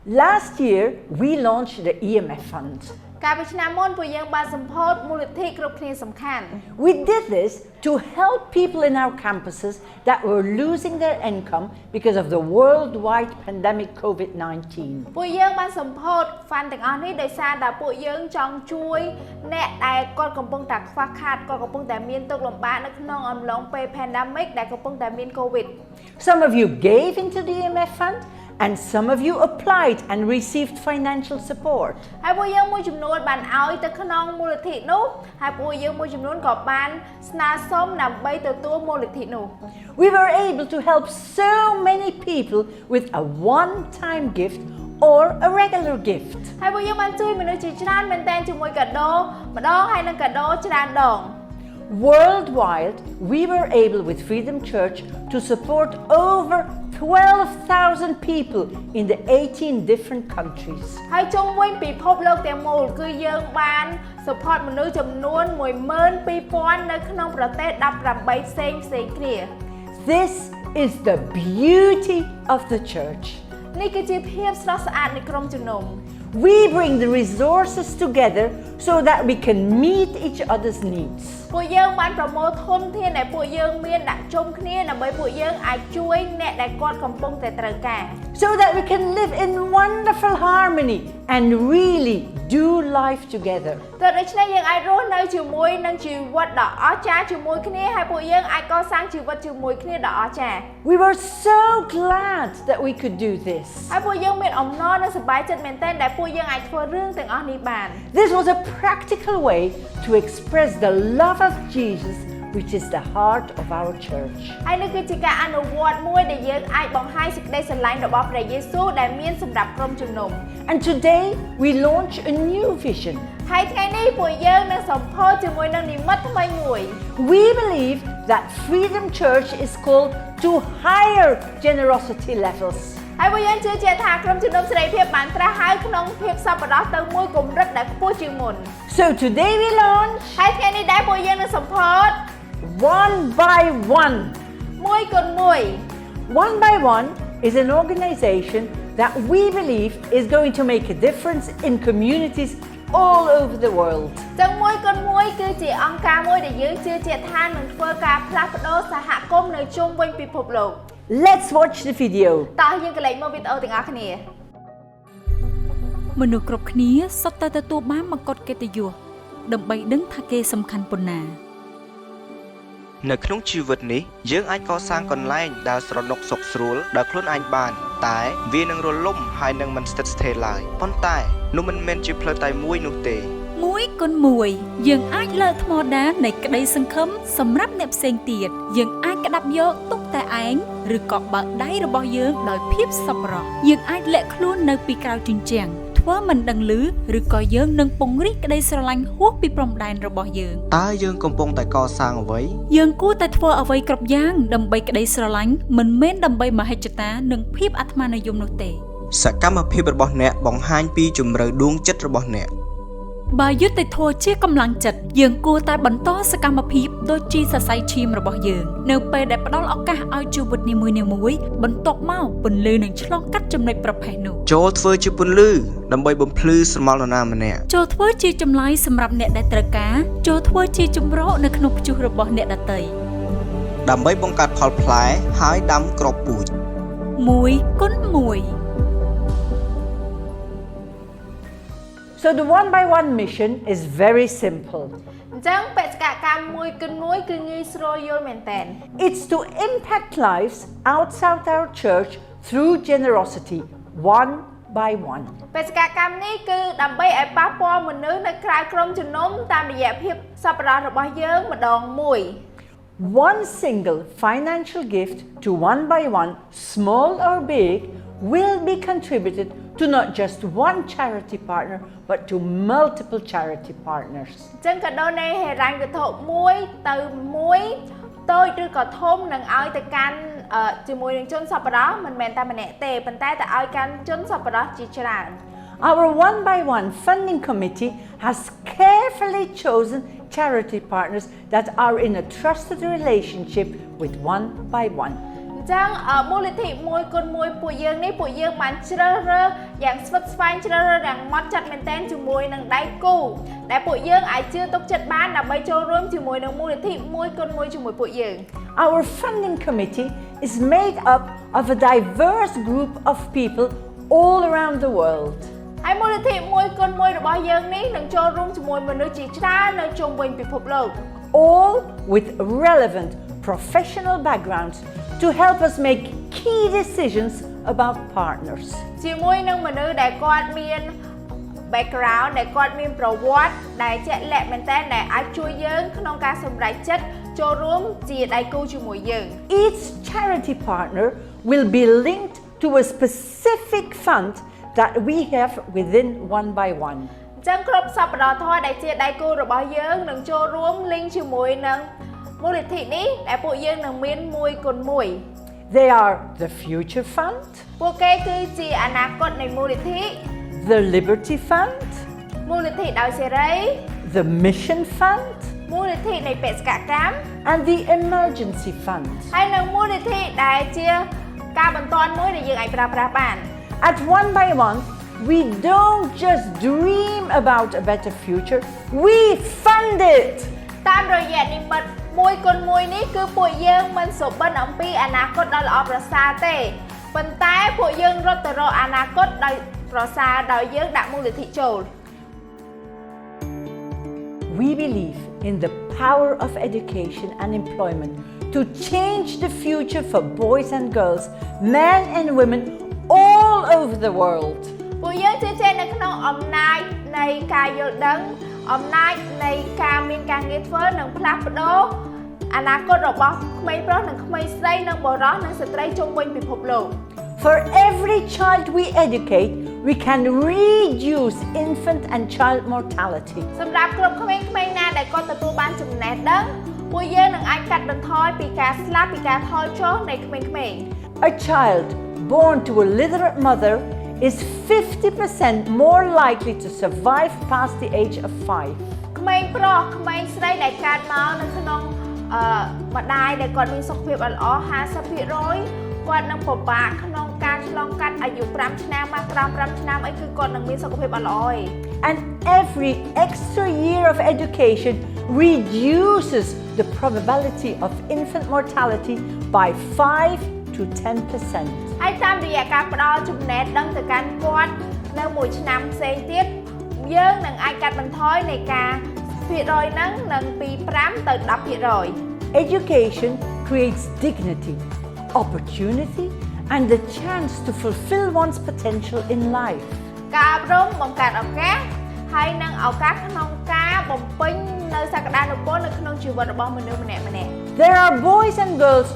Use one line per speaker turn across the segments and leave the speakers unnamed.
Last year, we launched the EMF Fund.
កាលពីឆ្នាំមុនពួកយើងបានសម្ពោធមូលនិធិគ្រប់គ្នាសំខាន់
We did this to help people in our campuses that were losing their income because of the worldwide pandemic COVID-19.
ពួកយើងបានសម្ពោធ fund ទាំងអស់នេះដោយសារតែពួកយើងចង់ជួយអ្នកដែលគាត់កំពុងតែខ្វះខាតគាត់កំពុងតែមានទុក្ខលំបាកនៅក្នុងអំឡុងពេល pandemic ដែលកំពុងតែមាន COVID.
Some of you gave into the EMF Fund and some of you applied and received financial support.
ហើយពួកយើងមួយចំនួនបានឲ្យទៅក្នុងមូលនិធិនោះហើយពួកយើងមួយចំនួនក៏បានស្នើសុំដើម្បីទទួលមូលនិធិនោះ
We were able to help so many people with a one-time gift or a regular gift.
ហើយពួកយើងបានជួយមនុស្សជាច្រើនមែនទែនជាមួយកាដូម្ដងហើយនិងកាដូច្រើនដង
Worldwide, we were able with Freedom Church to support over 12,000 people in the 18 different countries.
ហើយជុំវិញពិភពលោកទាំងមូលគឺយើងបាន support មនុស្សចំនួន 12,000 នៅក្នុងប្រទេស 18 ផ្សេងគ្នា
This is the beauty of the church.
នេះគឺជាភាពស្រស់ស្អាតនៃក្រុមជំនុំ
We bring the resources together so that we can meet each other's needs.
ពួកយើងបានប្រមូលធនធានដែលពួកយើងមានដាក់ជុំគ្នាដើម្បីពួកយើងអាចជួយអ្នកដែលគាត់កំពុងតែត្រូវការ
So that we can live in wonderful harmony and really do life together.
តែដូច្នេះយើងអាចរស់នៅជាមួយនឹងជីវិតដ៏អស្ចារ្យជាមួយគ្នាហើយពួកយើងអាចកសាងជីវិតជាមួយគ្នាដ៏អស្ចារ្យ
We were so glad that we could do this.
ហើយពួកយើងមានអំណរនិងសប្បាយចិត្តមែនទែនដែលពួកយើងអាចធ្វើរឿងទាំងអស់នេះបាន
This was a practical way to express the love of Jesus, which is the heart of our church.
ហើយនេះគឺជាការអនុវត្តមួយដែលយើងអាចបង្ហាញសេចក្តីស្រឡាញ់របស់ព្រះយេស៊ូវដែលមានសម្រាប់ក្រុមជំនុំ
And today we launch a new vision.
ហើយថ្ងៃនេះពួកយើងនឹងសម្ពោធជាមួយនឹងនិមិត្តថ្មីមួយ
We believe that Freedom Church is called to higher generosity levels.
ហើយពួកយើងជឿជាក់ថាក្រុមជំនុំសេរីភាពបានត្រាស់ហើយក្នុងភាពសប្បុរសទៅមួយកម្រិតដែលខ្ពស់ជាងមុន
So today we launch
ហើយថ្ងៃនេះដែរពួកយើងនឹងសម្ពោធ
One by One.
មួយគុណមួយ
One by One is an organization that we believe is going to make a difference in communities all over the world.
ចឹងមួយគុណមួយគឺជាអង្គការមួយដែលយើងជឿជាក់ថានឹងធ្វើការផ្លាស់ប្ដូរសហគមន៍នៅជុំវិញពិភពលោក
Let's watch the video.
តោះយើងកន្លែងមើលវីដេអូទាំងអស់គ្នា
មនុស្សគ្រប់គ្នាសុទ្ធតែទទួលបានមកុដកិត្តិយសដើម្បីដឹងថាគេសំខាន់ប៉ុណ្ណា
នៅក្នុងជីវិតនេះយើងអាចកសាងកន្លែងដែលស្រណុកសុខស្រួលដល់ខ្លួនឯងបានតែវានឹងរលំហើយនឹងមិនស្ថិតស្ថេរឡើយប៉ុន្តែនោះមិនមែនជាផ្លូវតែមួយនោះទេ
មួយគុណមួយយើងអាចលើកថ្មដាននៃក្តីសង្ឃឹមសម្រាប់អ្នកផ្សេងទៀតយើងអាចក្តាប់យកទុកតែឯងឬក៏បើកដៃរបស់យើងដោយភាពសប្បុរសយើងអាចលាក់ខ្លួននៅពីក្រៅជញ្ជាំងធ្វើមិនដឹងឮឬក៏យើងនឹងពង្រីកក្តីស្រឡាញ់ហួសពីព្រំដែនរបស់យើង
តើយើងកំពុងតែកសាងអ្វី
យើងគួរតែធ្វើអ្វីគ្រប់យ៉ាងដើម្បីក្តីស្រឡាញ់មិនមែនដើម្បីមហិច្ឆតានិងភាពអាត្មានិយមនោះទេ
សកម្មភាពរបស់អ្នកបង្ហាញពីជំរឿដួងចិត្តរបស់អ្នក
បើយុត្តិធម៌ជាកម្លាំងចិត្តយើងគួរតែបន្តសកម្មភាពដូចជាសរសៃឈាមរបស់យើងនៅពេលដែលផ្ដល់ឱកាសឲ្យជីវិតនីមួយៗបន្ទាប់មកពន្លឺនឹងឆ្លងកាត់ចំណុចប្រផេះនោះ
ចូលធ្វើជាពន្លឺដើម្បីបំភ្លឺស្រមោលនរណាម្នាក់
ចូលធ្វើជាចម្លើយសម្រាប់អ្នកដែលត្រូវការចូលធ្វើជាជំរកនៅក្នុងព្យុះរបស់អ្នកដទៃ
ដើម្បីបង្កើតផលផ្លែហើយដាំគ្រាប់ពូជ
មួយគុណមួយ
So the One by One mission is very simple.
អញ្ចឹងបេសកកម្មមួយគុណមួយគឺងាយស្រួលយល់មែនតើ
It's to impact lives outside our church through generosity, one by one.
បេសកកម្មនេះគឺដើម្បីឲ្យប៉ះពាល់មនុស្សនៅក្រៅក្រុមជំនុំតាមរយៈភាពសប្បុរសរបស់យើងម្ដងមួយ
One single financial gift to One by One, small or big, will be contributed to not just one charity partner but to multiple charity partners.
អញ្ចឹងកាដូនៃហិរញ្ញវត្ថុមួយទៅមួយតូចឬក៏ធំនឹងឲ្យទៅកាន់ជាមួយនឹងជនសប្បុរសមិនមែនតែម្នាក់ទេប៉ុន្តែទៅឲ្យកាន់ជនសប្បុរសជាច្រើន
Our One by One funding committee has carefully chosen charity partners that are in a trusted relationship with one by one.
ចឹងមូលនិធិមួយគុណមួយពួកយើងនេះពួកយើងបានជ្រើសរើសយ៉ាងស្វិតស្វាញជ្រើសរើសយ៉ាងម៉ត់ចត់មែនទែនជាមួយនឹងដៃគូដែលពួកយើងអាចជឿទុកចិត្តបានដើម្បីចូលរួមជាមួយនឹងមូលនិធិមួយគុណមួយជាមួយពួកយើង
Our funding committee is made up of a diverse group of people all around the world.
ហើយមូលនិធិមួយគុណមួយរបស់យើងនេះនឹងចូលរួមជាមួយមនុស្សជាច្រើននៅជុំវិញពិភពលោក
all with relevant professional backgrounds to help us make key decisions about partners.
ជាមួយនឹងមនុស្សដែលគាត់មាន background ដែលគាត់មានប្រវត្តិដែលជាក់លាក់មែនទែនដែលអាចជួយយើងក្នុងការសម្រេចចិត្តចូលរួមជាដៃគូជាមួយយើង
Each charity partner will be linked to a specific fund that we have within one by one.
ចឹងគ្រប់សប្តាហ៍ធម៌ដែលជាដៃគូរបស់យើងនឹងចូលរួម link ជាមួយនឹងមូលនិធិនេះដែលពួកយើងនឹងមានមួយគុណមួយ
They are the Future Fund,
ពួកគេគឺជាអនាគតនៃមូលនិធិ
the Liberty Fund,
មូលនិធិដោយសេរី
the Mission Fund,
មូលនិធិនៃបេសកកម្ម
and the Emergency Fund.
ហើយនៅមូលនិធិដែលជាការបន្ទាន់មួយដែលយើងអាចប្រើប្រាស់បាន
At one by one, we don't just dream about a better future, we fund it.
តាមរយៈនិមិត្តមួយគុណមួយនេះគឺពួកយើងមិនសុបិនអំពីអនាគតដ៏ល្អប្រសើរទេប៉ុន្តែពួកយើងរត់ទៅរកអនាគតដោយប្រសើរដោយយើងដាក់មូលនិធិចូល
We believe in the power of education and employment to change the future for boys and girls, men and women all over the world.
ពួកយើងជឿជាក់នៅក្នុងអំណាចនៃការយល់ដឹងអំណាចនៃការមានការងារធ្វើនិងផ្លាស់ប្ដូរអនាគតរបស់ក្មេងប្រុសនិងក្មេងស្រីនិងបុរសនិងស្ត្រីជុំវិញពិភពលោក
For every child we educate, we can reduce infant and child mortality.
សម្រាប់គ្រប់ក្មេងៗណាដែលគាត់ទទួលបានចំណេះដឹងពួកយើងនឹងអាចកាត់បន្ថយពីការស្លាប់ពីការថយចុះនៃក្មេងៗ
A child born to a literate mother is 50% more likely to survive past the age of 5.
ក្មេងប្រុសក្មេងស្រីដែលកើតមកនៅក្នុងម្ដាយដែលគាត់មានសុខភាពល្អ 50% គាត់នឹងពិបាកក្នុងការឆ្លងកាត់អាយុ5ឆ្នាំមកក្រោម5ឆ្នាំអីគឺគាត់នឹងមានសុខភាពល្អឯង
And every extra year of education reduces the probability of infant mortality by 5 to 10%.
ហើយតាមរយៈការផ្ដល់ចំណេះដឹងទៅកាន់គាត់នៅមួយឆ្នាំផ្សេងទៀតយើងនឹងអាចកាត់បន្ថយនៃការភាគរយហ្នឹងនឹងពី5ទៅ 10%
Education creates dignity, opportunity, and the chance to fulfill one's potential in life.
ការអប់រំបង្កើតឱកាសហើយនិងឱកាសក្នុងការបំពេញនៅសក្តានុពលនៅក្នុងជីវិតរបស់មនុស្សម្នាក់ៗ
There are boys and girls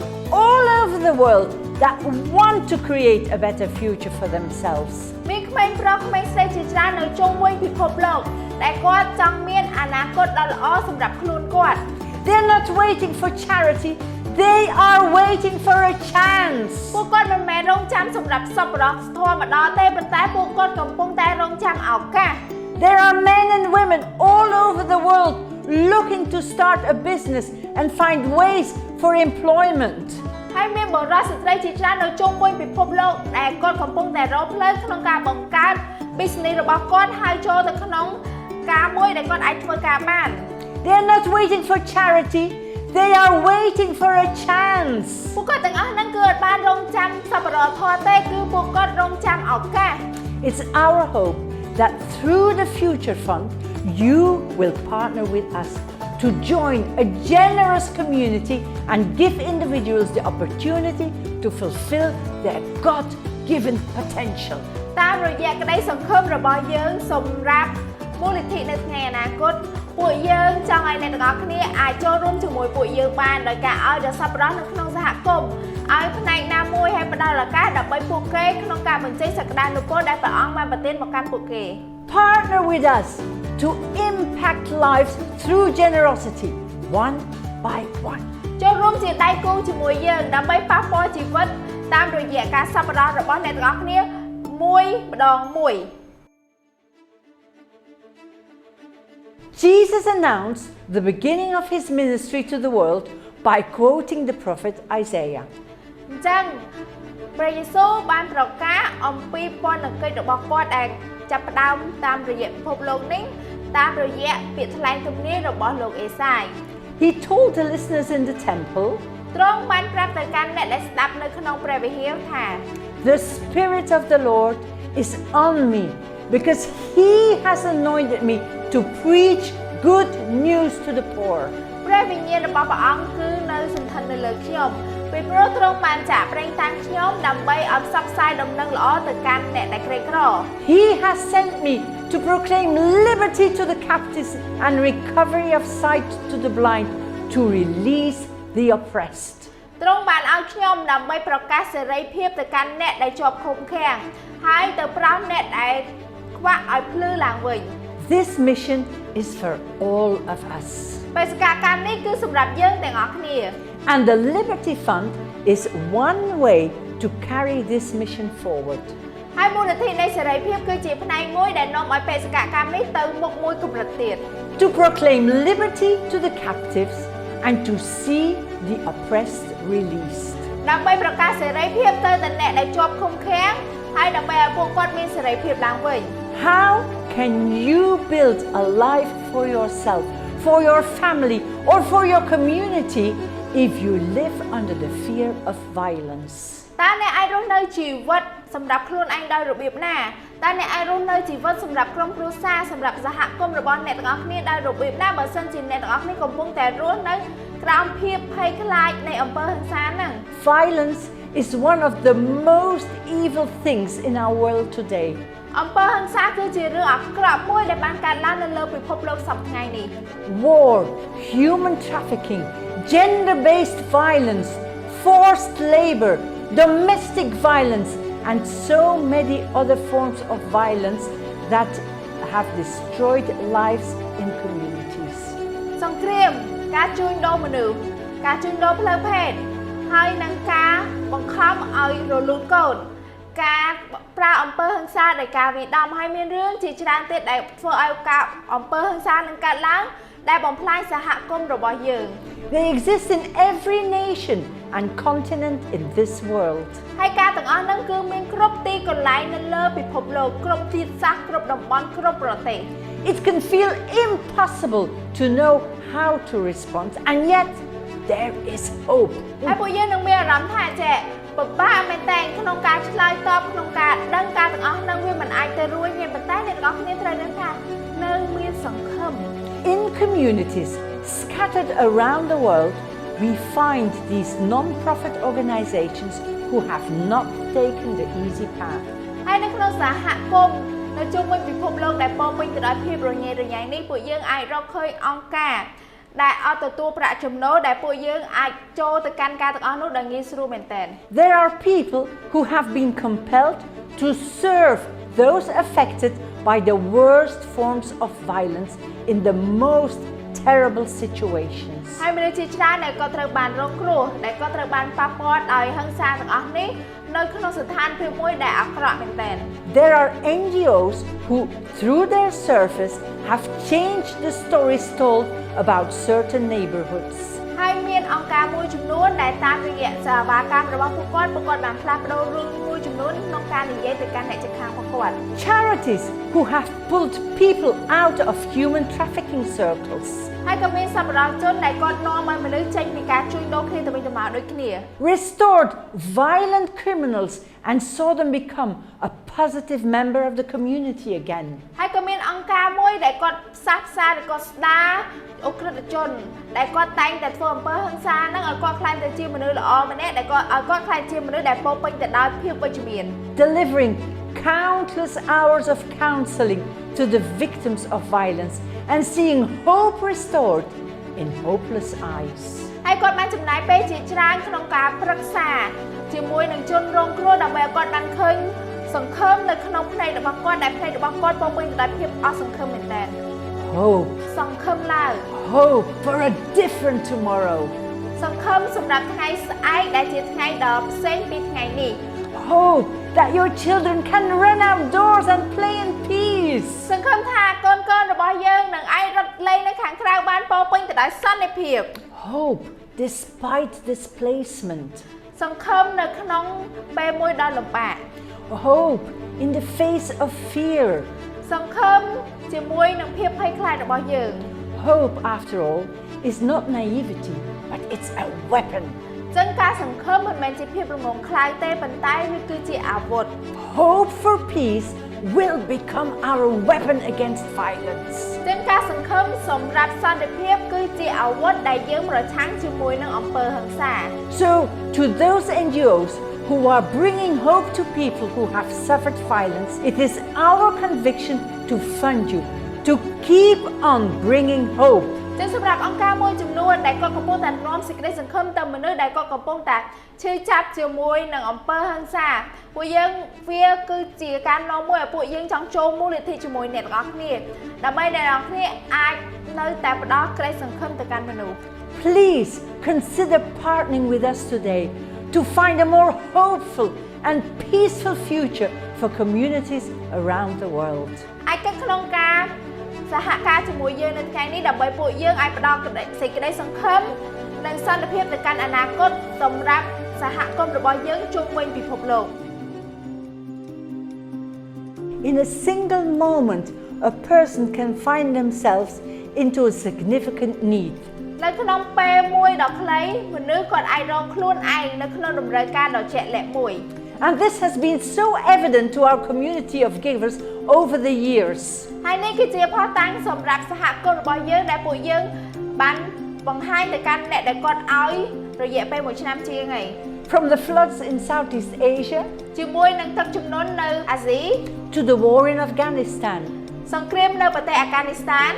all over the world that want to create a better future for themselves.
មានក្មេងប្រុសក្មេងស្រីជាច្រើននៅជុំវិញពិភពលោកដែលគាត់ចង់មានអនាគតដ៏ល្អសម្រាប់ខ្លួនគាត់
They're not waiting for charity, they are waiting for a chance.
ពួកគាត់មិនមែនរងចាំសម្រាប់សប្បុរសធម៌ម្ដងទេប៉ុន្តែពួកគាត់កំពុងតែរងចាំឱកាស
There are men and women all over the world looking to start a business and find ways for employment.
ហើយមានបុរសស្ត្រីជាច្រើននៅជុំវិញពិភពលោកដែលគាត់កំពុងតែរកផ្លូវក្នុងការបង្កើត business របស់គាត់ហើយចូលទៅក្នុងការមួយដែលគាត់អាចធ្វើការបាន
They are not waiting for charity, they are waiting for a chance.
ពួកគាត់ទាំងអស់ហ្នឹងគឺអត់បានរងចាំសប្បុរសធម៌ទេគឺពួកគាត់រងចាំឱកាស
It's our hope that through the Future Fund, you will partner with us to join a generous community and give individuals the opportunity to fulfill their God-given potential.
តាមរយៈក្តីសង្ឃឹមរបស់យើងសម្រាប់មូលនិធិនៅថ្ងៃអនាគតពួកយើងចង់ឲ្យអ្នកទាំងអស់គ្នាអាចចូលរួមជាមួយពួកយើងបានដោយការឲ្យដល់សប្បុរសនៅក្នុងសហគមន៍ឲ្យផ្នែកណាមួយឲ្យផ្ដល់ឱកាសដើម្បីពួកគេក្នុងការបញ្ចេញសក្តានុពលដែលព្រះអង្គបានប្រទានមកកាន់ពួកគេ
Partner with us to impact lives through generosity, one by one.
ចូលរួមជាដៃគូជាមួយយើងដើម្បីប៉ះពាល់ជីវិតតាមរយៈការសប្បុរសរបស់អ្នកទាំងអស់គ្នាមួយម្ដងមួយ
Jesus announced the beginning of his ministry to the world by quoting the prophet Isaiah.
អញ្ចឹងព្រះយេស៊ូវបានប្រកាសអំពីពន្ធកិច្ចរបស់គាត់ដែលចាប់ផ្ដើមតាមរយៈពិភពលោកនេះតាមរយៈពាក្យថ្លែងទំនាយរបស់លោកអេសាយ
He told the listeners in the temple,
ទ្រង់បានប្រាប់ទៅកាន់អ្នកដែលស្ដាប់នៅក្នុងព្រះវិហារថា
The Spirit of the Lord is on me because he has anointed me to preach good news to the poor.
ព្រះវិញ្ញាណរបស់ព្រះអង្គគឺនៅសន្ធិដ្ឋាននៅលើខ្ញុំពីព្រោះទ្រង់បានចាក់ប្រេងតាំងខ្ញុំដើម្បីឲ្យផ្សព្វផ្សាយដំណឹងល្អទៅកាន់អ្នកដែលក្រីក្រ
He has sent me to proclaim liberty to the captives and recovery of sight to the blind, to release the oppressed.
ទ្រង់បានឲ្យខ្ញុំដើម្បីប្រកាសសេរីភាពទៅកាន់អ្នកដែលជាប់ឃុំឃាំងហើយទៅប្រោសអ្នកដែលខ្វាក់ឲ្យភ្លឺឡើងវិញ
This mission is for all of us.
បេសកកម្មនេះគឺសម្រាប់យើងទាំងអស់គ្នា
And the Liberty Fund is one way to carry this mission forward.
ហើយមូលនិធិនៃសេរីភាពគឺជាផ្នែកមួយដែលនាំឲ្យបេសកកម្មនេះទៅមុខមួយកម្រិតទៀត
To proclaim liberty to the captives and to see the oppressed released.
ដើម្បីប្រកាសសេរីភាពទៅដល់អ្នកដែលជាប់ឃុំឃាំងហើយដើម្បីឲ្យពួកគាត់មានសេរីភាពឡើងវិញ
How can you build a life for yourself, for your family, or for your community if you live under the fear of violence?
តើអ្នកអាចរស់នៅជីវិតសម្រាប់ខ្លួនឯងដោយរបៀបណាតើអ្នកអាចរស់នៅជីវិតសម្រាប់ក្រុមគ្រួសារសម្រាប់សហគមន៍របស់អ្នកទាំងអស់គ្នាដោយរបៀបណាបើសិនជាអ្នកទាំងអស់គ្នាកំពុងតែរស់នៅក្រោមភាពភ័យខ្លាចនៃអំពើហិង្សាហ្នឹង
Violence is one of the most evil things in our world today.
អំពើហិង្សាគឺជារឿងអាក្រក់មួយដែលបានកើតឡើងនៅលើពិភពលោកសប្តាហ៍ថ្ងៃនេះ
War, human trafficking, gender-based violence, forced labor, domestic violence, and so many other forms of violence that have destroyed lives in communities.
សង្គ្រាមការជួញដូរមនុស្សការជួញដូរផ្លូវភេទហើយនឹងការបង្ខំឲ្យរលូតកូនការប្រើអំពើហិង្សាដោយការវាយដំហើយមានរឿងជាច្រើនទៀតដែលធ្វើឲ្យការអំពើហិង្សានឹងកើតឡើងដែលបំផ្លាញសហគមន៍របស់យើង
They exist in every nation and continent in this world.
ហើយការទាំងអស់ហ្នឹងគឺមានគ្រប់ទីកន្លែងនៅលើពិភពលោកគ្រប់ជាតិសាសន៍គ្រប់តំបន់គ្រប់ប្រទេស
It can feel impossible to know how to respond, and yet there is hope.
ហើយពួកយើងនឹងមានអារម្មណ៍ថាចេះពិបាកមែនតើក្នុងការឆ្លើយតបក្នុងការដឹងការទាំងអស់ហ្នឹងវាមិនអាចទៅរួចទេប៉ុន្តែអ្នកទាំងអស់គ្នាត្រូវដឹងថានៅមានសង្ឃឹម
In communities scattered around the world, we find these non-profit organizations who have not taken the easy path.
ហើយនៅក្នុងសហគមន៍នៅជុំវិញពិភពលោកដែលពោរពេញទៅដោយភាពរញ៉េរញ៉ៃនេះពួកយើងអាចរកឃើញអង្គការដែលអត់ទទួលប្រាក់ចំណូលដែលពួកយើងអាចចូលទៅកាន់ការទាំងអស់នោះដោយងាយស្រួលមែនទែន
There are people who have been compelled to serve those affected by the worst forms of violence in the most terrible situations.
ហើយមនុស្សជាច្រើនដែលក៏ត្រូវបានរងគ្រោះដែលក៏ត្រូវបានប៉ះពាល់ដោយហិង្សាទាំងអស់នេះនៅក្នុងស្ថានភាពមួយដែលអាក្រក់មែនទែន
There are NGOs who, through their service, have changed the stories told about certain neighborhoods.
ហើយមានអង្គការមួយចំនួនដែលតាមរយៈសេវាកម្មរបស់ពួកគាត់បានផ្លាស់ប្ដូររឿងមួយចំនួនក្នុងការនិយាយទៅកាន់អ្នកជិតខាងរបស់គាត់
Charities who have pulled people out of human trafficking circles.
ហើយក៏មានសប្បុរសជនដែលគាត់នាំឲ្យមនុស្សចេញពីការជួញដូរគ្នាទៅវិញទៅមកដូចគ្នា
Restored violent criminals and saw them become a positive member of the community again.
ហើយក៏មានអង្គការមួយដែលគាត់ផ្សះផ្សាឬក៏ស្ដារអ ក្រិតជនដែលគាត់តែងតែធ្វើអំពើហិង្សាហ្នឹងឲ្យគាត់ខ្លាចទៅជាមនុស្សល្អម្នាក់ដែលគាត់ឲ្យគាត់ខ្លាចជាមនុស្សដែលពោរពេញទៅដោយភាពវិជ្ជមាន
Delivering countless hours of counseling to the victims of violence and seeing hope restored in hopeless eyes.
ហើយគាត់បានចំណាយពេលជាច្រើនក្នុងការប្រឹក្សាជាមួយនឹងជនរងគ្រោះដើម្បីឲ្យគាត់បានឃើញសង្ឃឹមនៅក្នុងផ្នែករបស់គាត់ដែលផ្នែករបស់គាត់ពោរពេញទៅដោយភាពអស់សង្ឃឹមមែនតើ
Hope.
សង្ឃឹមឡើង
Hope for a different tomorrow.
សង្ឃឹមសម្រាប់ថ្ងៃស្អែកដែលជាថ្ងៃដ៏ផ្សេងពីថ្ងៃនេះ
Hope that your children can run outdoors and play in peace. peace.
សង្ឃឹមថាកូនរបស់យើងនឹងអាចរត់លេងនៅខាងក្រៅបានពោរពេញទៅដោយសន្តិភាព
Hope despite displacement.
សង្ឃឹមនៅក្នុងពេលមួយដ៏លំបាក
Hope in the face of fear.
សង្ឃឹមជាមួយនឹងភាពភ័យខ្លាចរបស់យើង
Hope, after all, is not naivety, but it's a weapon.
ចឹងការសង្ឃឹមមិនមែនជាភាពរងំខ្លៅទេប៉ុន្តែវាគឺជាអាវុធ
Hope for peace will become our weapon against violence.
ចឹងការសង្ឃឹមសម្រាប់សន្តិភាពគឺជាអាវុធដែលយើងប្រឆាំងជាមួយនឹងអំពើហិង្សា
So, to those NGOs who are bringing hope to people who have suffered violence, it is our conviction to fund you, to keep on bringing hope.
ចឹងសម្រាប់អង្គការមួយចំនួនដែលគាត់កំពុងតែនាំសេចក្តីសង្ឃឹមទៅមនុស្សដែលគាត់កំពុងតែឈឺចាប់ជាមួយនឹងអំពើហិង្សាពួកយើងវាគឺជាការនាំមួយឲ្យពួកយើងចង់ចូលមូលនិធិជាមួយអ្នកទាំងអស់គ្នាដើម្បីអ្នកទាំងអស់គ្នាអាចនៅតែផ្ដល់ក្តីសង្ឃឹមទៅកាន់មនុស្ស
Please consider partnering with us today to find a more hopeful and peaceful future for communities around the world.
អាចគិតក្នុងការសហការជាមួយយើងនៅថ្ងៃនេះដើម្បីពួកយើងអាចផ្ដល់សេចក្តីសង្ឃឹមនិងសន្តិភាពទៅកាន់អនាគតសម្រាប់សហគមន៍របស់យើងជុំវិញពិភពលោក
In a single moment, a person can find themselves into a significant need.
នៅក្នុងពេលមួយដ៏ខ្លីមនុស្សគាត់អាចរកខ្លួនឯងនៅក្នុងតម្រូវការដ៏ជាក់លាក់មួយ
And this has been so evident to our community of givers over the years.
ហើយនេះគឺជាផុសតាំងសម្រាប់សហគមន៍របស់យើងដែលពួកយើងបានបង្ហាញទៅកាន់អ្នកដែលគាត់ឲ្យរយៈពេល1ឆ្នាំជាងហើយ
From the floods in Southeast Asia
ជាមួយនឹងទឹកជំនន់នៅអាស៊ី
to the war in Afghanistan
សង្គ្រាមនៅប្រទេសអាហ្គានីស្ថាន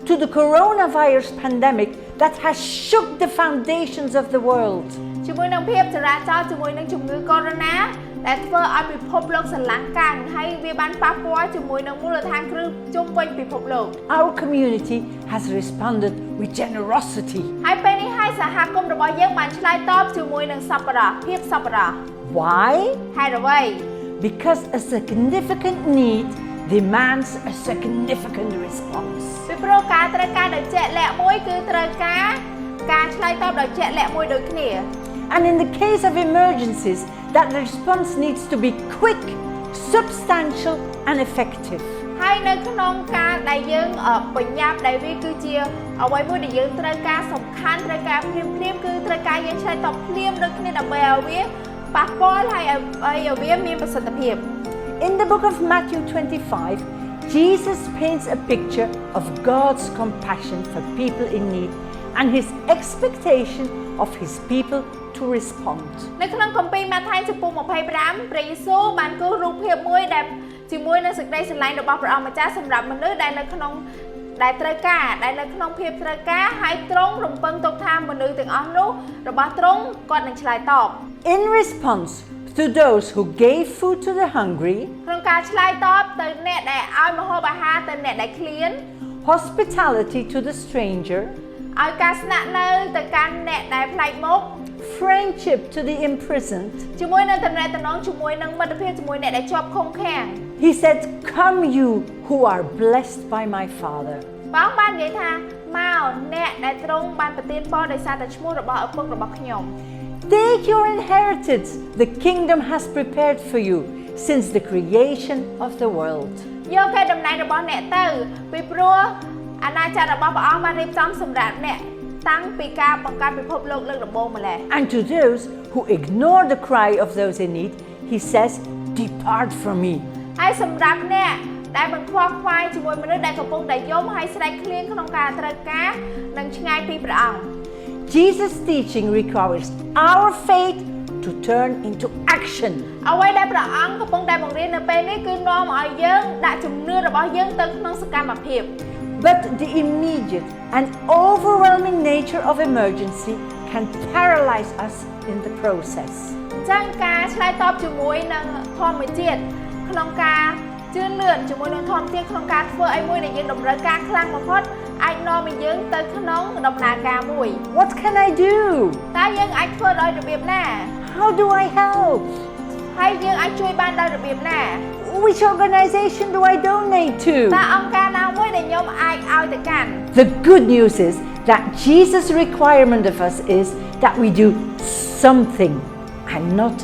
to the coronavirus pandemic that has shook the foundations of the world.
ជាមួយនឹងភាពចរាចរណ៍ជាមួយនឹងជំងឺកូវីដ -19 ដែលធ្វើឲ្យពិភពលោកសន្លងកាំងហើយវាបានប៉ះពាល់ជាមួយនឹងមូលដ្ឋានគ្រឹះជុំវិញពិភពលោក
Our community has responded with generosity.
ហើយពេលនេះហើយសហគមន៍របស់យើងបានឆ្លើយតបជាមួយនឹងសប្បុរសភាពសប្បុរស
Why?
ហេតុអ្វី
Because a significant need demands a significant response.
ពីព្រោះការត្រូវការដ៏ជាក់លាក់មួយគឺត្រូវការការឆ្លើយតបដ៏ជាក់លាក់មួយដូចគ្នា
And in the case of emergencies, that response needs to be quick, substantial and effective.
ហើយនៅក្នុងការដែលយើងបញ្ញាប់ដែលវាគឺជាអ្វីមួយដែលយើងត្រូវការសំខាន់ត្រូវការភ្លាមៗគឺត្រូវការយើងឆ្លើយតបភ្លាមដូចគ្នាដើម្បីឲ្យវាប៉ះពាល់ហើយឲ្យវាមានប្រសិទ្ធភាព
In the book of Matthew 25, Jesus paints a picture of God's compassion for people in need and his expectation of his people to respond.
នៅក្នុងគម្ពីរម៉ាថាយចំពោះ25ព្រះយេស៊ូវបានគូសរូបភាពមួយដែលជាមួយនឹងសេចក្តីស្រឡាញ់របស់ព្រះអង្គម្ចាស់សម្រាប់មនុស្សដែលនៅក្នុងដែលត្រូវការដែលនៅក្នុងភាពត្រូវការហើយទ្រង់រំពឹងទុកថាមនុស្សទាំងអស់នោះរបស់ទ្រង់គាត់នឹងឆ្លើយតប
In response to those who gave food to the hungry,
ក្នុងការឆ្លើយតបទៅអ្នកដែលឲ្យម្ហូបអាហារទៅអ្នកដែលឃ្លាន
hospitality to the stranger,
ឲ្យការស្នាក់នៅទៅកាន់អ្នកដែលប្លែកមុខ
friendship to the imprisoned,
ជាមួយនឹងតំណែងតំណងជាមួយនឹងមិត្តភាពជាមួយអ្នកដែលជាប់ឃុំឃាំង
he said, "Come you who are blessed by my Father."
ព្រះអង្គបាននិយាយថាមកអ្នកដែលទ្រង់បានប្រទានពរដោយសារតែឈ្មោះរបស់ឪពុករបស់ខ្ញុំ
Take your inheritance, the kingdom has prepared for you since the creation of the world.
យកកេរតំណែងរបស់អ្នកទៅពីព្រោះអាណាចក្ររបស់ព្រះអង្គបានរៀបចំសម្រាប់អ្នកតាំងពីការបង្កើតពិភពលោកលើកដំបូងម្ល៉េះ
And to those who ignore the cry of those in need, he says, "Depart from me."
ហើយសម្រាប់អ្នកដែលមិនខ្វល់ខ្វាយជាមួយមនុស្សដែលកំពុងតែយំហើយស្រែកឃ្លានក្នុងការត្រូវការនិងឆ្ងាយពីព្រះអង្គ
Jesus' teaching requires our faith to turn into action.
អ្វីដែលព្រះអង្គកំពុងតែបង្រៀននៅពេលនេះគឺនាំឲ្យយើងដាក់ជំនឿរបស់យើងទៅក្នុងសកម្មភាព
But the immediate and overwhelming nature of emergency can paralyze us in the process.
ចឹងការឆ្លើយតបជាមួយនឹងធម្មជាតិក្នុងការជឿនលឿនជាមួយនឹងធម្មជាតិក្នុងការធ្វើអីមួយដែលយើងតម្រូវការខ្លាំងបំផុតអាចនាំឲ្យយើងទៅក្នុងដំណើរការមួយ
What can I do?
តើយើងអាចធ្វើដោយរបៀបណា
How do I help?
ហើយយើងអាចជួយបានដោយរបៀបណា
Which organization do I donate
តើ
to?
អង្គការណាមួយដែលខ្ញុំអាចឲ្យទៅកាន់
The good news is that Jesus' requirement of us is that we do something and not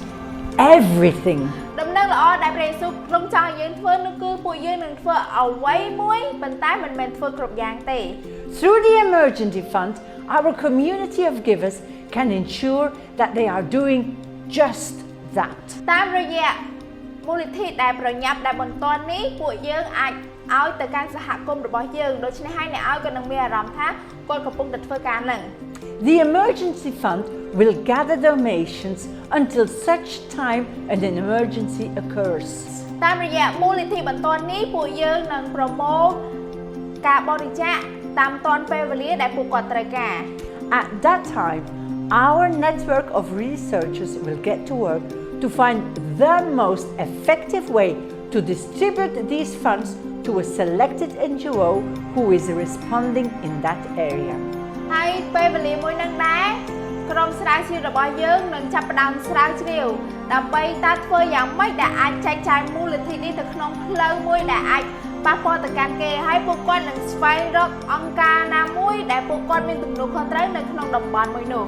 everything.
ដំណឹងល្អដែលព្រះយេស៊ូវទ្រង់ចង់ឲ្យយើងធ្វើនោះគឺពួកយើងនឹងធ្វើអ្វីមួយប៉ុន្តែមិនមែនធ្វើគ្រប់យ៉ាងទេ
Through the emergency fund, our community of givers can ensure that they are doing just that.
តាមរយៈមូលនិធិដែលប្រញាប់ដែលបន្ទាន់នេះពួកយើងអាចឲ្យទៅកាន់សហគមន៍របស់យើងដូច្នេះហើយអ្នកឲ្យក៏នឹងមានអារម្មណ៍ថាគាត់កំពុងតែធ្វើការនឹង
The emergency fund will gather donations until such time an emergency occurs.
តាមរយៈមូលនិធិបន្ទាន់នេះពួកយើងនឹងប្រមូលការបរិច្ចាគតាមទាន់ពេលវេលាដែលពួកគាត់ត្រូវការ
At that time, our network of researchers will get to work to find the most effective way to distribute these funds to a selected NGO who is responding in that area.
ហើយពេលវេលាមួយនឹងដែរក្រុមស្រាវជ្រាវរបស់យើងនឹងចាប់ផ្ដើមស្រាវជ្រាវដើម្បីតើធ្វើយ៉ាងម៉េចដែលអាចចែកចាយមូលនិធិនេះទៅក្នុងផ្លូវមួយដែលអាចប៉ះពាល់ទៅកាន់គេហើយពួកគាត់នឹងស្វែងរកអង្គការណាមួយដែលពួកគាត់មានទំនួលខុសត្រូវនៅក្នុងតំបន់មួយនោះ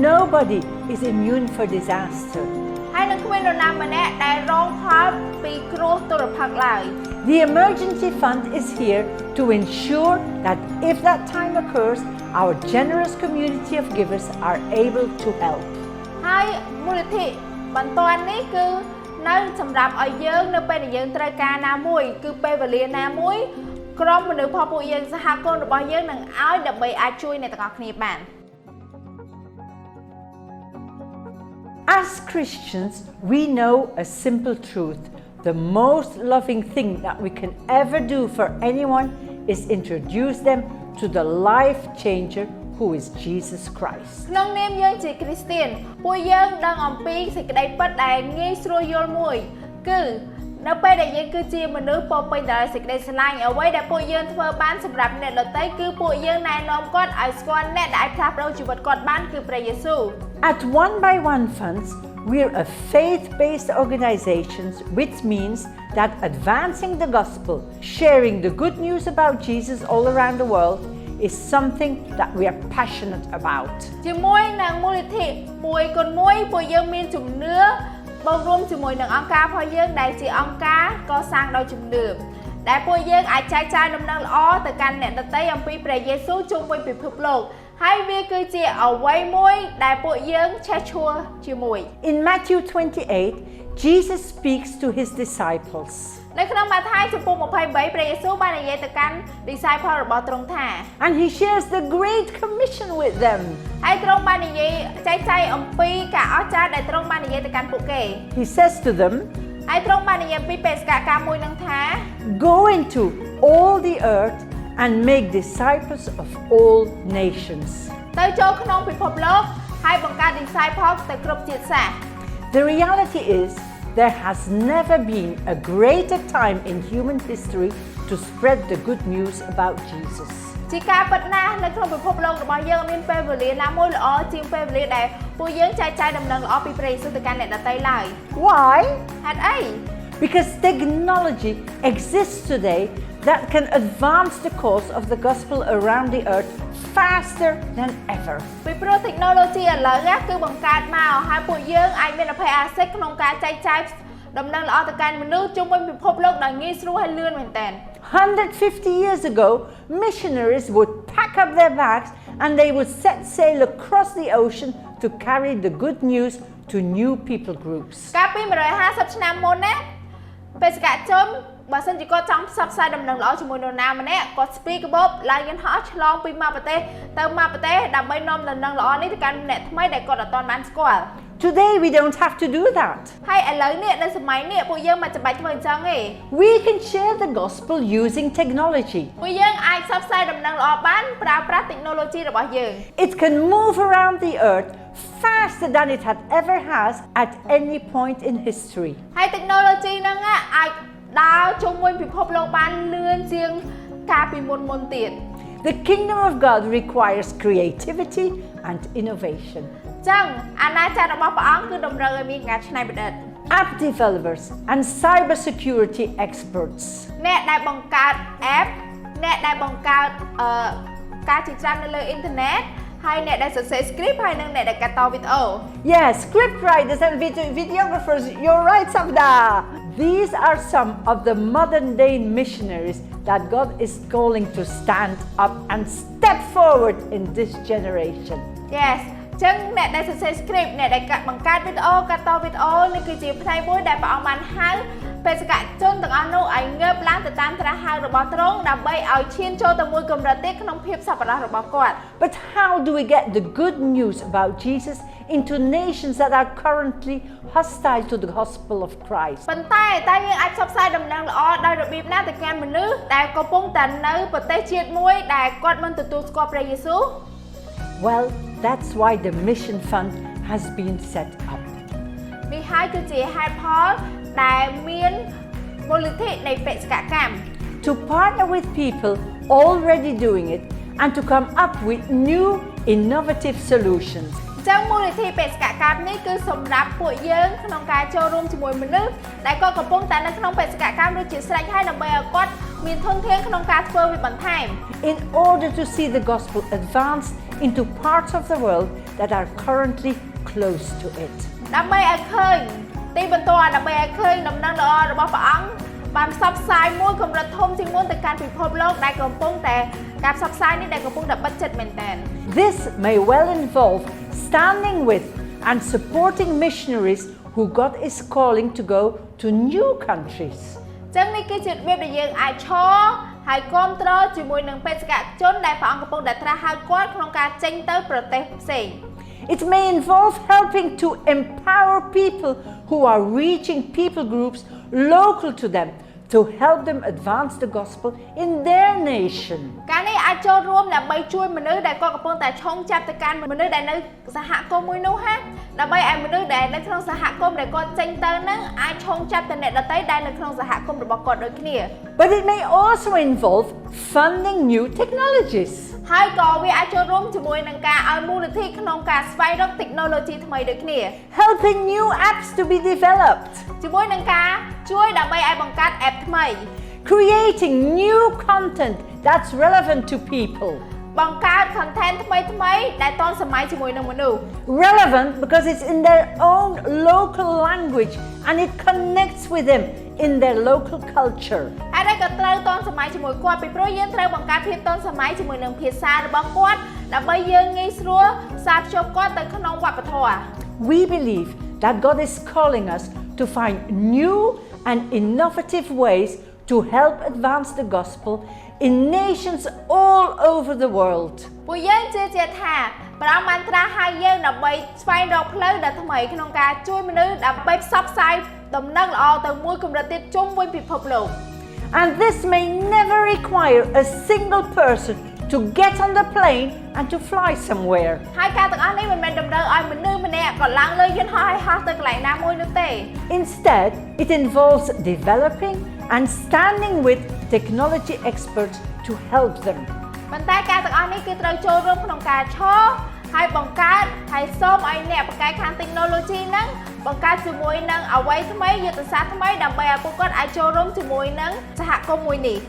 Nobody is immune for disaster.
ហើយនឹងគ្មាននរណាម្នាក់ដែលរងផលពីគ្រោះទុរភិក្សឡើយ
The emergency fund is here to ensure that if that time occurs, our generous community of givers are able to help.
ហើយមូលនិធិបន្ទាន់នេះគឺនៅសម្រាប់ឲ្យយើងនៅពេលដែលយើងត្រូវការណាមួយគឺពេលវេលាណាមួយក្រុមមនុស្សផងពួកយើងសហគមន៍របស់យើងនឹងឲ្យដើម្បីអាចជួយអ្នកទាំងអស់គ្នាបាន
As Christians, we know a simple truth. The most loving thing that we can ever do for anyone is introduce them to the life changer who is Jesus Christ.
ក្នុងនាមយើងជាគ្រីស្ទានពួកយើងដឹងអំពីសេចក្តីពិតដែលងាយស្រួលយល់មួយគឺនៅពេលដែលយើងគឺជាមនុស្សពោពេញដោយសេចក្តីស្រឡាញ់អ្វីដែលពួកយើងធ្វើបានសម្រាប់អ្នកដទៃគឺពួកយើងណែនាំគាត់ឲ្យស្គាល់អ្នកដែលអាចផ្លាស់ប្ដូរជីវិតគាត់បានគឺព្រះយេស៊ូវ
At One by One Funds, we're a faith-based organization, which means that advancing the gospel, sharing the good news about Jesus all around the world is something that we are passionate about.
ជាមួយនឹងមូលនិធិមួយគុណមួយពួកយើងមានជំនឿបូករួមជាមួយនឹងអង្គការរបស់យើងដែលជាអង្គការកសាងដោយជំនឿដែលពួកយើងអាចចែកចាយដំណឹងល្អទៅកាន់អ្នកដទៃអំពីព្រះយេស៊ូវជុំវិញពិភពលោកហើយវាគឺជាអ្វីមួយដែលពួកយើងឆេះឈួរជាមួយ
In Matthew 28, Jesus speaks to his disciples.
នៅក្នុងម៉ាថាយចំពោះ23ព្រះយេស៊ូវបាននិយាយទៅកាន់ disciple របស់ទ្រង់ថា
And he shares the Great Commission with them.
ហើយទ្រង់បាននិយាយចែកចាយអំពីការអស្ចារ្យដែលទ្រង់បាននិយាយទៅកាន់ពួកគេ
He says to them,
ហើយទ្រង់បាននិយាយពីបេសកកម្មមួយនឹងថា
Go into all the earth and make disciples of all nations.
ទៅចូលក្នុងពិភពលោកហើយបង្កើត disciple ទៅគ្រប់ជាតិសាសន៍
The reality is, there has never been a greater time in human history to spread the good news about Jesus.
ជាការពិតណាស់នៅក្នុងពិភពលោករបស់យើងមានពេលវេលាណាមួយល្អជាងពេលវេលាដែលពួកយើងចែកចាយដំណឹងល្អពីព្រះយេស៊ូវទៅកាន់អ្នកដទៃឡើយ
Why?
ហេតុអី
Because technology exists today that can advance the cause of the gospel around the earth faster than ever.
ពីព្រោះ technology ឥឡូវណាគឺបង្កើតមកហើយពួកយើងអាចមានអភ័យអាសិទ្ធក្នុងការចែកចាយដំណឹងល្អទៅកាន់មនុស្សជុំវិញពិភពលោកដែលងាយស្រួលហើយលឿនមែនទែន
150 years ago, missionaries would pack up their bags and they would set sail across the ocean to carry the good news to new people groups.
កាលពី150ឆ្នាំមុនណាបេសកជនបើសិនជាគាត់ចង់ផ្សព្វផ្សាយដំណឹងល្អជាមួយនរណាម្នាក់គាត់ស្ពីកាបូបឡើងយន្តហោះឆ្លងពីមួយប្រទេសទៅមួយប្រទេសដើម្បីនាំដំណឹងល្អនេះទៅកាន់អ្នកថ្មីដែលគាត់អត់ទាន់បានស្គាល់
Today we don't have to do that.
ហើយឥឡូវនេះនៅសម័យនេះពួកយើងមិនចាំបាច់ធ្វើអញ្ចឹងទេ
We can share the gospel using technology.
ពួកយើងអាចផ្សព្វផ្សាយដំណឹងល្អបានប្រើប្រាស់ technology របស់យើង
It can move around the earth faster than it had ever has at any point in history.
ហើយ technology ហ្នឹងអាចដើរជុំវិញពិភពលោកបានលឿនជាងកាលពីមុនទៀត
The kingdom of God requires creativity and innovation.
ចឹងអាណាចក្ររបស់ព្រះអង្គគឺតម្រូវឲ្យមានការច្នៃប្រឌិត
app developers and cybersecurity experts.
អ្នកដែលបង្កើត app អ្នកដែលបង្កើតការជាច្រើននៅលើអ៊ីនធឺណិតហើយអ្នកដែលសរសេរ script ហើយនិងអ្នកដែលកាត់តវីដេអូ
Yes, script writers and videographers, you're right, Sabda. These are some of the modern day missionaries that God is calling to stand up and step forward in this generation.
Yes ចឹងអ្នកដែលសរសេរ script អ្នកដែលបង្កើតវីដេអូកាត់តវីដេអូនេះគឺជាផ្នែកមួយដែលព្រះអង្គបានហៅបេសកជនទាំងអស់នោះឲ្យងើបឡើងទៅតាមត្រាស់ហៅរបស់ទ្រង់ដើម្បីឲ្យឈានចូលទៅមួយកម្រិតទៀតក្នុងភាពសប្បុរសរបស់គាត់
But how do we get the good news about Jesus into nations that are currently hostile to the gospel of Christ?
ប៉ុន្តែយើងអាចផ្សព្វផ្សាយដំណឹងល្អដោយរបៀបណាទៅកាន់មនុស្សដែលកំពុងតែនៅប្រទេសជាតិមួយដែលគាត់មិនទទួលស្គាល់ព្រះយេស៊ូវ
Well, that's why the mission fund has been set up.
នេះហើយគឺជាហេតុផលដែលមានមូលនិធិនៃបេសកកម្ម
To partner with people already doing it and to come up with new innovative solutions.
ចឹងមូលនិធិបេសកកម្មនេះគឺសម្រាប់ពួកយើងក្នុងការចូលរួមជាមួយមនុស្សដែលក៏កំពុងតែនៅក្នុងបេសកកម្មដូចជាស្រេចហើយដើម្បីឲ្យគាត់មានធនធានក្នុងការធ្វើវាបន្ថែម
In order to see the gospel advance into parts of the world that are currently close to it.
ដើម្បីឲ្យឃើញទីបន្ទាល់ដើម្បីឲ្យឃើញដំណឹងល្អរបស់ព្រះអង្គបានផ្សព្វផ្សាយមួយកម្រិតធំជាងមុនទៅកាន់ពិភពលោកដែលកំពុងតែការផ្សព្វផ្សាយនេះដែលកំពុងតែបិទជិតមែនទែន
This may well involve standing with and supporting missionaries who God is calling to go to new countries.
ចឹងនេះគឺជារបៀបដែលយើងអាចឈរហើយគ្រប់គ្រងជាមួយនឹងបេសកជនដែលព្រះអង្គកំពុងតែត្រាស់ហៅគាត់ក្នុងការចេញទៅប្រទេសផ្សេង
It may involve helping to empower people who are reaching people groups local to them to help them advance the gospel in their nation.
ការនេះអាចចូលរួមដើម្បីជួយមនុស្សដែលគាត់កំពុងតែឆុងចាប់ទៅកាន់មនុស្សដែលនៅសហគមន៍មួយនោះហាដើម្បីឲ្យមនុស្សដែលនៅក្នុងសហគមន៍ដែលគាត់ចេញទៅហ្នឹងអាចឆុងចាប់ទៅអ្នកដទៃដែលនៅក្នុងសហគមន៍របស់គាត់ដូចគ្នា
But it may also involve funding new technologies.
ហើយក៏វាអាចចូលរួមជាមួយនឹងការឲ្យមូលនិធិក្នុងការស្វែងរក technology ថ្មីដូចគ្នា
Helping new apps to be developed.
ជាមួយនឹងការជួយដើម្បីឲ្យបង្កើត app ថ្មី
Creating new content that's relevant to people.
បង្កើត content ថ្មីដែលទាន់សម័យជាមួយនឹងមនុស្ស
Relevant because it's in their own local language and it connects with them in their local culture.
ហើយដែលក៏ត្រូវទាន់សម័យជាមួយគាត់ពីព្រោះយើងត្រូវបង្កើតភាពទាន់សម័យជាមួយនឹងភាសារបស់គាត់ដើម្បីយើងងាយស្រួលផ្សារភ្ជាប់គាត់ទៅក្នុងវប្បធម៌
We believe that God is calling us to find new and innovative ways to help advance the gospel in nations all over the world.
ពួកយើងជឿជាក់ថាព្រះអង្គបានត្រាស់ឲ្យយើងដើម្បីស្វែងរកផ្លូវដ៏ថ្មីក្នុងការជួយមនុស្សដើម្បីផ្សព្វផ្សាយដំណឹងល្អទៅមួយកម្រិតទៀតជុំវិញពិភពលោក
And this may never require a single person to get on the plane and to fly somewhere.
ហើយការទាំងអស់នេះមិនមែនតម្រូវឲ្យមនុស្សម្នាក់ក៏ឡើងលើយន្តហោះហើយហោះទៅកន្លែងណាមួយនោះទេ
Instead, it involves developing and standing with technology experts to help them.
ប៉ុន្តែការទាំងអស់នេះគឺត្រូវចូលរួមក្នុងការឈរហើយបង្កើតហើយសូមឲ្យអ្នកបកកាយខាង technology ហ្នឹងបង្កើតជាមួយនឹងអ្វីថ្មីយុទ្ធសាស្ត្រថ្មីដើម្បីឲ្យពួកគាត់អាចចូលរួមជាមួយនឹងសហគមន៍មួយនេះ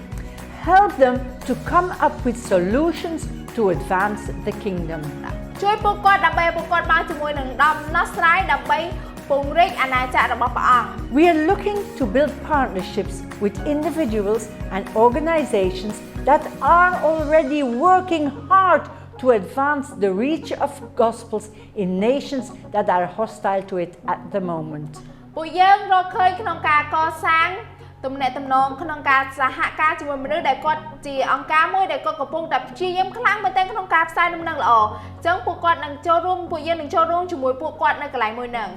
Help them to come up with solutions to advance the kingdom.
ជួយពួកគាត់ដើម្បីពួកគាត់មកជាមួយនឹងដំណោះស្រាយដើម្បីពង្រីកអាណាចក្ររបស់ព្រះអង្គ
We are looking to build partnerships with individuals and organizations that are already working hard to advance the reach of gospels in nations that are hostile to it at the moment.
ពួកយើងរកឃើញក្នុងការកសាងទំនាក់ទំនងក្នុងការសហការជាមួយមនុស្សដែលគាត់ជាអង្គការមួយដែលគាត់កំពុងតែព្យាយាមខ្លាំងមែនទែនក្នុងការផ្សាយដំណឹងល្អអញ្ចឹងពួកគាត់នឹងចូលរួមពួកយើងនឹងចូលរួមជាមួយពួកគាត់នៅកន្លែងមួយហ្នឹង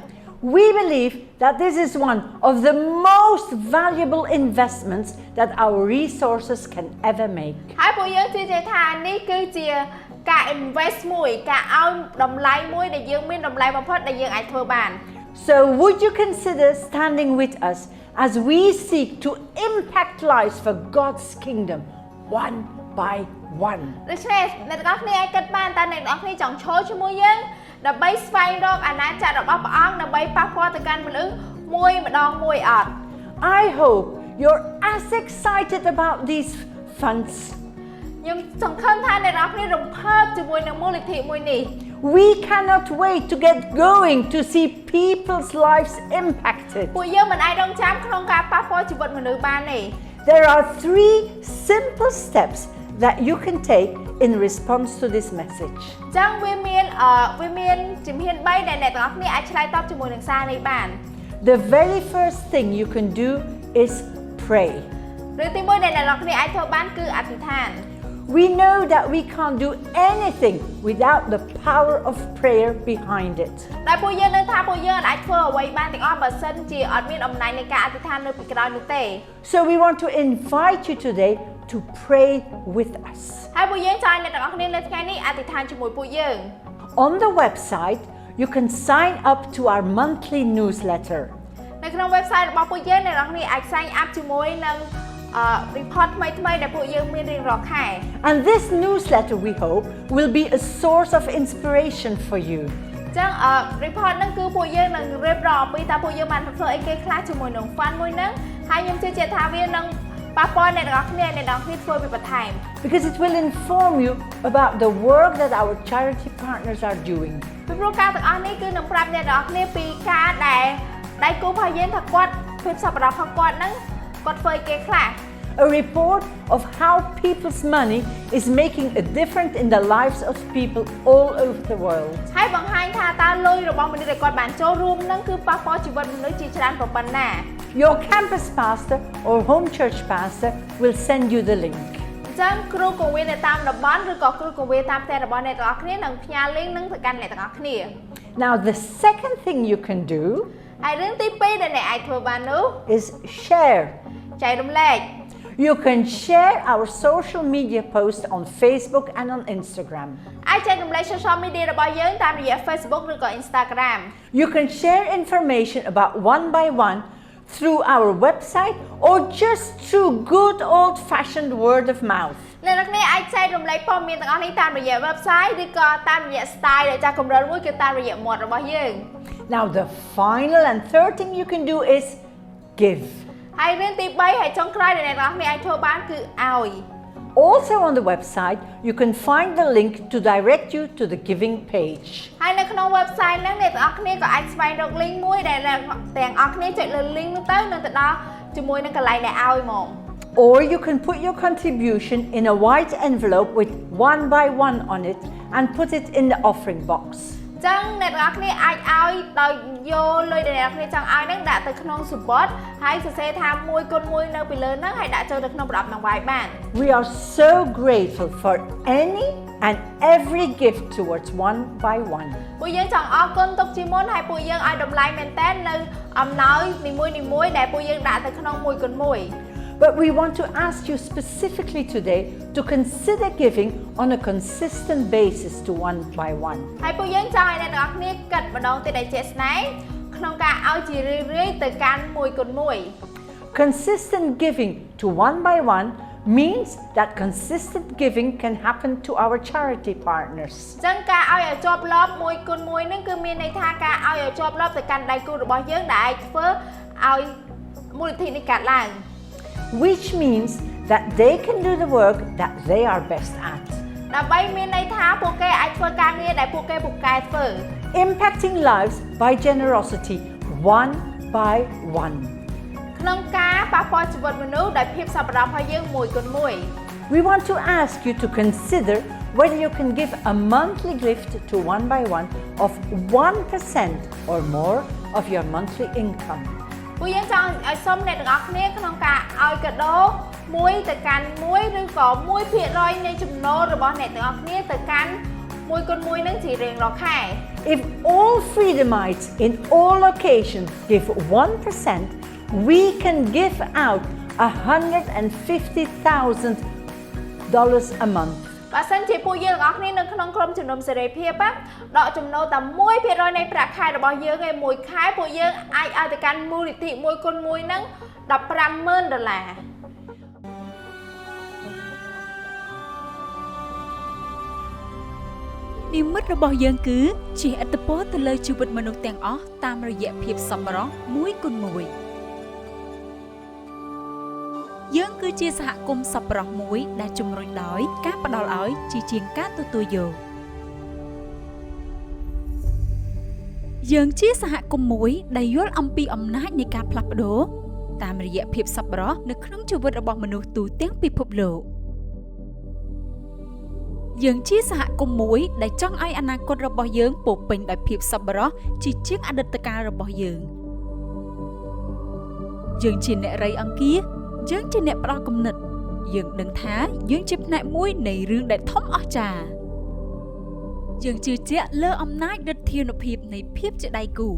We believe that this is one of the most valuable investments that our resources can ever make.
ហើយពួកយើងជឿជាក់ថានេះគឺជាការ invest មួយការឲ្យតម្លៃមួយដែលយើងមានតម្លៃបំផុតដែលយើងអាចធ្វើបាន
So would you consider standing with us as we seek to impact lives for God's kingdom one by one?
ដូច្នេះអ្នកទាំងអស់គ្នាអាចគិតបានតើអ្នកទាំងអស់គ្នាចង់ឈរជាមួយយើង ដើម្បីស្វែងរកអាណាចក្ររបស់ព្រះអង្គដើម្បីប៉ះពាល់ទៅកាន់មនុស្សមួយម្ដងមួយអត់
I hope you're as excited about these funds.
ខ្ញុំសង្ឃឹមថាអ្នកនរគ្នារំភើបជាមួយនឹងមូលនិធិមួយនេះ
We cannot wait to get going to see people's lives impacted.
ពួកយើងមិនអាចរង់ចាំក្នុងការប៉ះពាល់ជីវិតមនុស្សបានទេ
There are 3 simple steps that you can take in response to this message.
អញ្ចឹងវាមានជំហាន3ដែលអ្នកទាំងអស់គ្នាអាចឆ្លើយតបជាមួយនឹងសារនេះបាន
The very first thing you can do is pray.
ឬទីមួយដែលអ្នកទាំងអស់គ្នាអាចធ្វើបានគឺអធិដ្ឋាន
We know that we can't do anything without the power of prayer behind it.
តែពួកយើងនឹងថាពួកយើងអាចធ្វើអ្វីបានទាំងអស់បើសិនជាអត់មានអំណាចនៃការអធិដ្ឋាននៅពីក្រោយនោះទេ
So we want to invite you today to pray with us.
ហើយពួកយើងចង់ឲ្យអ្នកទាំងអស់គ្នានៅថ្ងៃនេះអធិដ្ឋានជាមួយពួកយើង
On the website, you can sign up to our monthly newsletter.
នៅក្នុង website របស់ពួកយើងអ្នកទាំងអស់គ្នាអាច sign up ជាមួយនឹងreport ថ្មីៗដែលពួកយើងមានរៀងរាល់ខែ
And this newsletter, we hope, will be a source of inspiration for you.
អញ្ចឹងreport ហ្នឹងគឺពួកយើងនឹងរៀបរាប់អំពីតើពួកយើងបានធ្វើអីគេខ្លះជាមួយនឹង fund មួយហ្នឹងហើយខ្ញុំជឿជាក់ថាវានឹងប៉ះពាល់អ្នកទាំងអស់គ្នាអ្នកទាំងអស់គ្នាធ្វើពីបន្ថែម
Because it will inform you about the work that our charity partners are doing.
ពីព្រោះការទាំងអស់នេះគឺនឹងប្រាប់អ្នកទាំងអស់គ្នាពីការដែលដៃគូរបស់យើងថាគាត់ភាពសប្បុរសរបស់គាត់ហ្នឹងគាត់ធ្វើអីគេខ្លះ
A report of how people's money is making a difference in the lives of people all over the world.
ហើយបង្ហាញថាតើលុយរបស់មនុស្សដែលគាត់បានចូលរួមហ្នឹងគឺប៉ះពាល់ជីវិតមនុស្សជាច្រើនប៉ុណ្ណា
Your campus pastor or home church pastor will send you the link.
អញ្ចឹងគ្រូកងវិទ្យានៅតាមតំបន់ឬក៏គ្រូកងវិទ្យាតាមផ្ទះរបស់អ្នកទាំងអស់គ្នានឹងផ្ញើ link ហ្នឹងទៅកាន់អ្នកទាំងអស់គ្នា
Now the second thing you can do
ហើយរឿងទី2ដែលអ្នកអាចធ្វើបាននោះ
is share.
ចែករំលែក
You can share our social media posts on Facebook and on Instagram.
អាចចែករំលែក social media របស់យើងតាមរយៈ Facebook ឬក៏ Instagram.
You can share information about One by One through our website or just through good old-fashioned word of mouth.
អ្នកនរគ្នាអាចចែករំលែកព័ត៌មានទាំងអស់នេះតាមរយៈ website ឬក៏តាមរយៈ style ដែលចាស់កម្រិតមួយគឺតាមរយៈមាត់របស់យើង
Now the final and third thing you can do is give.
ហើយរឿងទី3ហើយចុងក្រោយដែលអ្នកនរគ្នាអាចធ្វើបានគឺឲ្យ
Also on the website, you can find the link to direct you to the giving page.
ហើយនៅក្នុង website ហ្នឹងអ្នកទាំងអស់គ្នាក៏អាចស្វែងរក link មួយដែលទាំងអស់គ្នាចុចលើ link នោះទៅនឹងទៅដល់ជាមួយនឹងកន្លែងដែលឲ្យហ្មង
Or you can put your contribution in a white envelope with One by One on it and put it in the offering box.
ចឹងអ្នកទាំងអស់គ្នាអាចឲ្យដោយយកលុយដែលអ្នកគ្នាចង់ឲ្យហ្នឹងដាក់ទៅក្នុងសំបុត្រហើយសរសេរថា1គុណ1នៅពីលើហ្នឹងហើយដាក់ចូលទៅក្នុងប្រដាប់នឹងវាយបាន
We are so grateful for any and every gift towards One by One.
ពួកយើងចង់អរគុណទុកជាមុនហើយពួកយើងឲ្យតម្លៃមែនតើនៅអំណោយនីមួយៗដែលពួកយើងដាក់ទៅក្នុង1គុណ1
But we want to ask you specifically today to consider giving on a consistent basis to One by One.
ហើយពួកយើងចង់ឲ្យអ្នកទាំងអស់គ្នាគិតម្ដងទៀតឲ្យជាក់ស្ដែងក្នុងការឲ្យជារឿយៗទៅកាន់1គុណ1
Consistent giving to One by One means that consistent giving can happen to our charity partners.
ចឹងការឲ្យជាប់លាប់1គុណ1ហ្នឹងគឺមានន័យថាការឲ្យជាប់លាប់ទៅកាន់ដៃគូរបស់យើងដែលអាចធ្វើឲ្យមូលនិធិនេះកើតឡើង
Which means that they can do the work that they are best at.
ដើម្បីមានន័យថាពួកគេអាចធ្វើការងារដែលពួកគេពូកែធ្វើ
Impacting lives by generosity, one by one.
ក្នុងការប៉ះពាល់ជីវិតមនុស្សដោយភាពសប្បុរសរបស់យើង1គុណ1
We want to ask you to consider whether you can give a monthly gift to One by One of 1% or more of your monthly income.
ពួកយើងចង់ឲ្យសុំអ្នកទាំងអស់គ្នាក្នុងការឲ្យកាដូ1ទៅកាន់1ឬក៏1% នៃចំណូលរបស់អ្នកទាំងអស់គ្នាទៅកាន់1គុណ1នឹងជារៀងរាល់ខែ
If all Freedomites in all locations give 1%, we can give out $150,000 a month.
បើសិនជាពួកយើងទាំងអស់គ្នានៅក្នុងក្រុមជំនុំសេរីភាពដកចំណូលតែ 1% នៃប្រាក់ខែរបស់យើងឯមួយខែពួកយើងអាចឲ្យទៅកាន់មូលនិធិ1គុណ1ហ្នឹង$150,000
$1
និមិត្តរបស់យើងគឺជាឥទ្ធិពលទៅលើជីវិតមនុស្សទាំងអស់តាមរយៈភាពសប្បុរសមួយគុណមួយយើងគឺជាសហគមន៍សប្បុរសមួយដែលជំរុញដោយការផ្ដល់ឲ្យជាងការទទួលយកយើងជាសហគមន៍មួយដែលយល់អំពីអំណាចនៃការផ្លាស់ប្ដូរតាមរយៈភាពសប្បុរសនៅក្នុងជីវិតរបស់មនុស្សទូទាំងពិភពលោកយើងជាសហគមន៍មួយដែលចង់ឲ្យអនាគតរបស់យើងពោរពេញដោយភាពសប្បុរសជាងអតីតកាលរបស់យើងជាអ្នករៃអង្គាយើងជាអ្នកផ្ដល់គំនិតយើងដឹងថាយើងជាផ្នែកមួយនៃរឿងដែលធំអស្ចារ្យយើងជឿជាក់លើអំណាចឫទ្ធានុភាពនៃភាពជាដៃគូ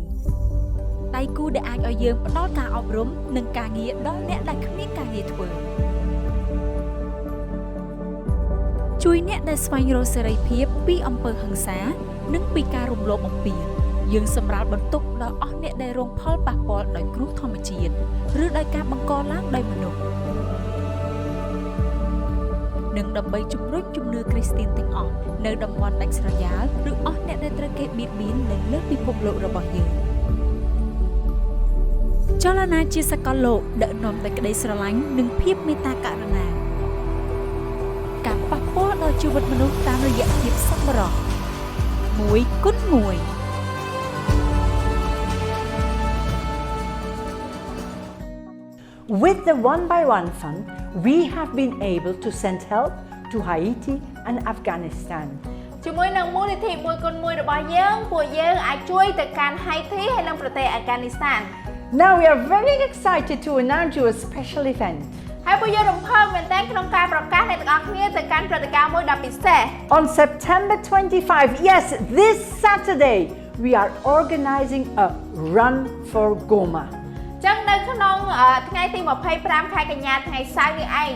ដែលអាចឲ្យយើងផ្ដល់ការអប់រំនិងការងារដល់អ្នកដែលគ្មានការងារធ្វើជួយអ្នកដែលស្វែងរកសេរីភាពពីអំពើហិង្សានិងពីការរំលោភបំពានយើងសម្រាលបន្ទុកដល់អស់អ្នកដែលរងផលប៉ះពាល់ដោយគ្រោះធម្មជាតិឬដោយការបង្កឡើងដោយមនុស្សនិងដើម្បីជំរុញជំនឿគ្រីស្ទានទាំងអស់នៅតំបន់ដាច់ស្រយាលឬអស់អ្នកដែលត្រូវគេបៀតបៀននៅលើពិភពលោករបស់យើងចលនាជាសកលលោកដឹកនាំដោយក្តីស្រឡាញ់និងភាពមេត្តាករុណាការប៉ះពាល់ដល់ជីវិតមនុស្សតាមរយៈភាពសប្បុរសមួយគុណមួយ
With the One by One Fund, we have been able to send help to Haiti and Afghanistan.
ជាមួយនឹងមូលនិធិមួយគុណមួយរបស់យើងពួកយើងអាចជួយទៅកាន់ Haiti ហើយនិងប្រទេស Afghanistan.
Now we are very excited to announce you a special event.
ហើយពួកយើងរំភើបមែនទែនក្នុងការប្រកាសអ្នកទាំងអស់គ្នាទៅកាន់ព្រឹត្តិការណ៍មួយដ៏ពិសេស
On September 25, yes, this Saturday, we are organizing a Run for Goma.
ចឹងនៅក្នុងថ្ងៃទី25ខែកញ្ញាថ្ងៃសៅរ៍នេះឯង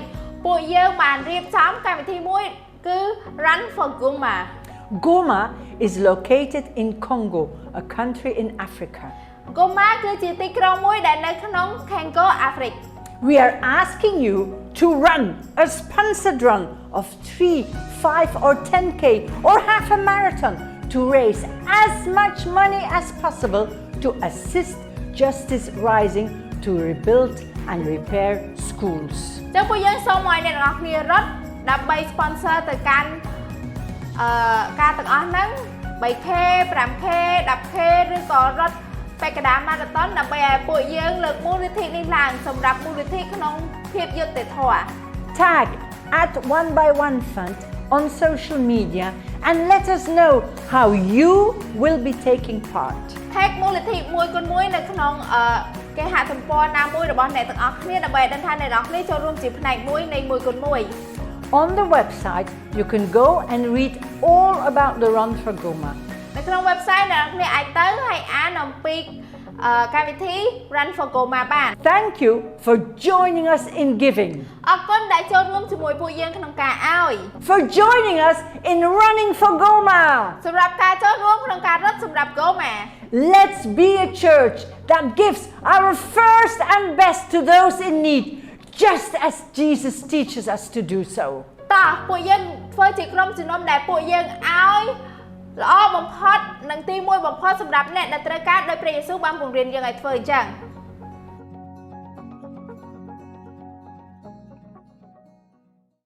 ពួកយើងបានរៀបចំកម្មវិធីមួយគឺ Run for Goma.
Goma is located in Congo, a country in Africa.
Goma គឺជាទីក្រុងមួយដែលនៅក្នុង Congo អាហ្វ្រិក
We are asking you to run a sponsored run of 3, 5 or 10K or half a marathon to raise as much money as possible to assist Justice Rising to rebuild and repair schools.
ចឹងពួកយើងសូមឲ្យអ្នកទាំងអស់គ្នារត់ដើម្បី sponsor ទៅកាន់ការទាំងអស់ហ្នឹង 3K 5K 10K ឬក៏រត់បេក្ខតាម៉ារ៉ាតុនដើម្បីឲ្យពួកយើងលើកមូលនិធិនេះឡើងសម្រាប់មូលនិធិក្នុងភាពយុត្តិធម៌
Tag at One by One Fund on social media and let us know how you will be taking part.
Tag មូលនិធិមួយគុណមួយនៅក្នុងគេហទំព័រណាមួយរបស់អ្នកទាំងអស់គ្នាដើម្បីឲ្យដឹងថាអ្នកទាំងអស់គ្នាចូលរួមជាផ្នែកមួយនៃមួយគុណមួយ
On the website, you can go and read all about the Run for Goma.
នៅក្នុង website អ្នកទាំងអស់គ្នាអាចទៅហើយអានអំពីកម្មវិធី Run for Goma បាន
Thank you for joining us in giving.
អរគុណដែលចូលរួមជាមួយពួកយើងក្នុងការឲ្យ
For joining us in running for Goma.
សម្រាប់ការចូលរួមក្នុងការរត់សម្រាប់ Goma.
Let's be a church that gives our first and best to those in need, just as Jesus teaches us to do so.
តោះពួកយើងធ្វើជាក្រុមជំនុំដែលពួកយើងឲ្យល្អបំផុតនិងទីមួយបំផុតសម្រាប់អ្នកដែលត្រូវការដោយព្រះយេស៊ូវបានបង្រៀនយើងឲ្យធ្វើអញ្ចឹង